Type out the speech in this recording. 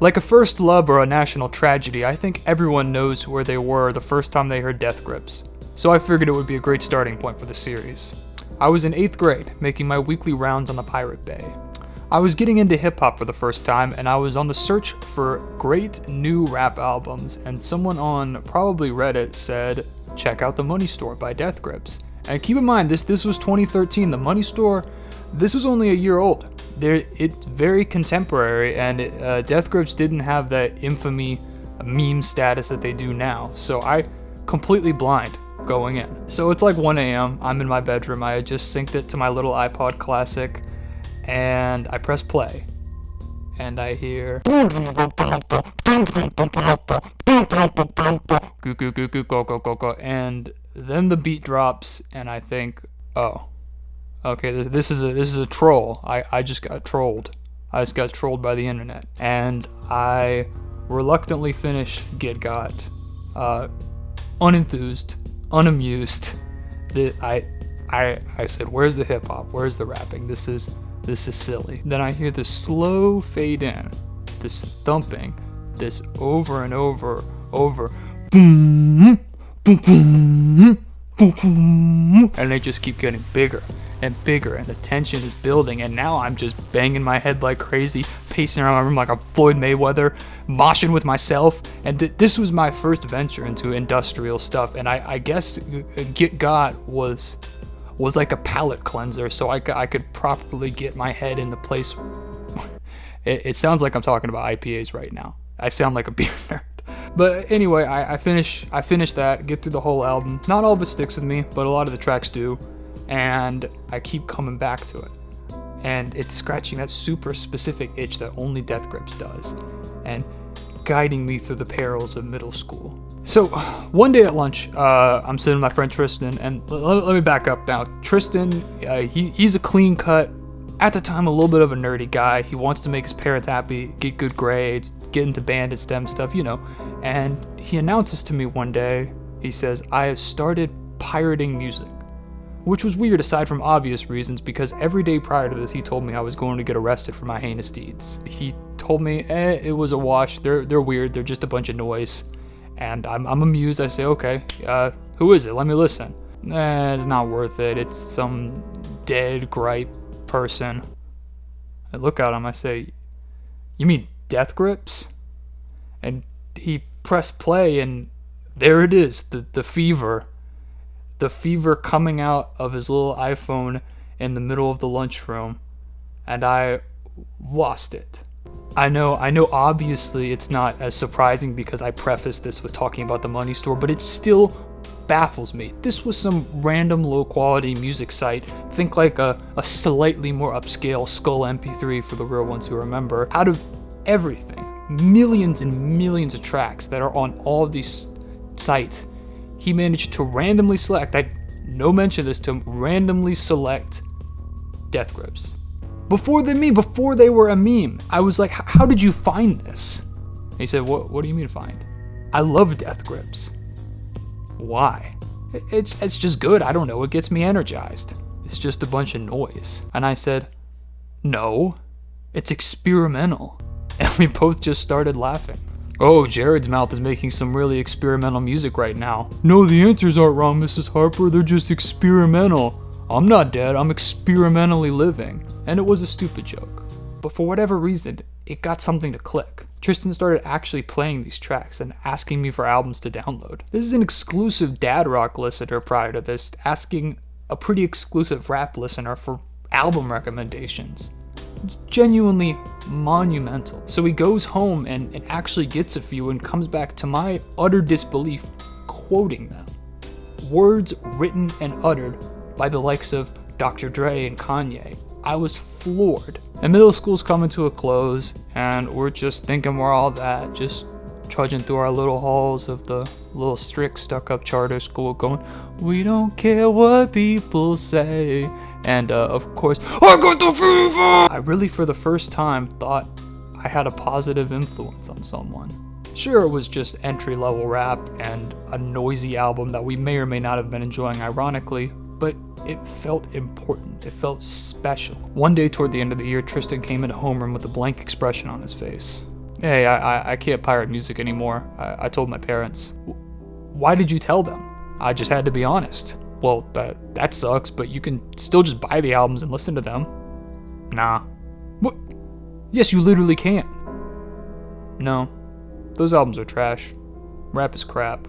Like a first love or a national tragedy, I think everyone knows where they were the first time they heard Death Grips, so I figured it would be a great starting point for the series. I was in 8th grade, making my weekly rounds on the Pirate Bay. I was getting into hip-hop for the first time, and I was on the search for great new rap albums, and someone on probably Reddit said, check out The Money Store by Death Grips. And keep in mind, this was 2013, The Money Store, this was only a year old. It's very contemporary, and Death Grips didn't have that infamy meme status that they do now, so I completely blind going in. So it's like 1 a.m., I'm in my bedroom, I had just synced it to my little iPod Classic, and I press play, and I hear and then the beat drops, and I think, oh, okay, this is a troll. I just got trolled. I just got trolled by the internet, and I reluctantly finish Get Got, unenthused, unamused. I said, where's the hip hop? Where's the rapping? This is silly. Then I hear this slow fade in, this thumping, this over and over, boom, boom, boom, boom, boom, and they just keep getting bigger and bigger, and the tension is building, and now I'm just banging my head like crazy, pacing around my room like a Floyd Mayweather, moshing with myself, and this was my first venture into industrial stuff, and I guess Get Got was like a palate cleanser, so I could properly get my head in the place. It sounds like I'm talking about IPAs right now. I sound like a beer nerd. But anyway, I finish that, get through the whole album. Not all of it sticks with me, but a lot of the tracks do. And I keep coming back to it. And it's scratching that super specific itch that only Death Grips does. And guiding me through the perils of middle school. So, one day at lunch, I'm sitting with my friend Tristan, and let me back up now. Tristan, he's a clean-cut, at the time a little bit of a nerdy guy. He wants to make his parents happy, get good grades, get into band and STEM stuff, you know. And he announces to me one day, he says, I have started pirating music. Which was weird aside from obvious reasons, because every day prior to this he told me I was going to get arrested for my heinous deeds. He told me, it was a wash, they're weird, they're just a bunch of noise. And I'm amused. I say, okay, who is it? Let me listen. It's not worth it. It's some dead gripe person. I look at him. I say, you mean Death Grips? And he pressed play, and there it is, the fever. The fever coming out of his little iPhone in the middle of the lunchroom. And I lost it. I know obviously it's not as surprising because I prefaced this with talking about The Money Store, but it still baffles me. This was some random low quality music site, think like a slightly more upscale Skull MP3 for the real ones who remember. Out of everything, millions and millions of tracks that are on all of these sites, he managed to randomly select, no mention of this, to randomly select Death Grips. Before they were a meme. I was like, how did you find this? And he said, what do you mean find? I love Death Grips. Why? It's just good, I don't know, it gets me energized. It's just a bunch of noise. And I said, no, it's experimental. And we both just started laughing. Oh, Jared's mouth is making some really experimental music right now. No, the answers aren't wrong, Mrs. Harper, they're just experimental. I'm not dead, I'm experimentally living. And it was a stupid joke. But for whatever reason, it got something to click. Tristan started actually playing these tracks and asking me for albums to download. This is an exclusive dad rock listener prior to this, asking a pretty exclusive rap listener for album recommendations. It's genuinely monumental. So he goes home and actually gets a few and comes back, to my utter disbelief, quoting them. Words written and uttered by the likes of Dr. Dre and Kanye. I was floored. And middle school's coming to a close, and we're just thinking we're all that, just trudging through our little halls of the little strict stuck-up charter school going, we don't care what people say. And of course, I got the fever! I really, for the first time, thought I had a positive influence on someone. Sure, it was just entry-level rap and a noisy album that we may or may not have been enjoying ironically, but it felt important. It felt special. One day toward the end of the year, Tristan came into homeroom with a blank expression on his face. Hey, I can't pirate music anymore. I told my parents. Why did you tell them? I just had to be honest. Well, that sucks, but you can still just buy the albums and listen to them. Nah. What? Yes, you literally can. No. Those albums are trash. Rap is crap.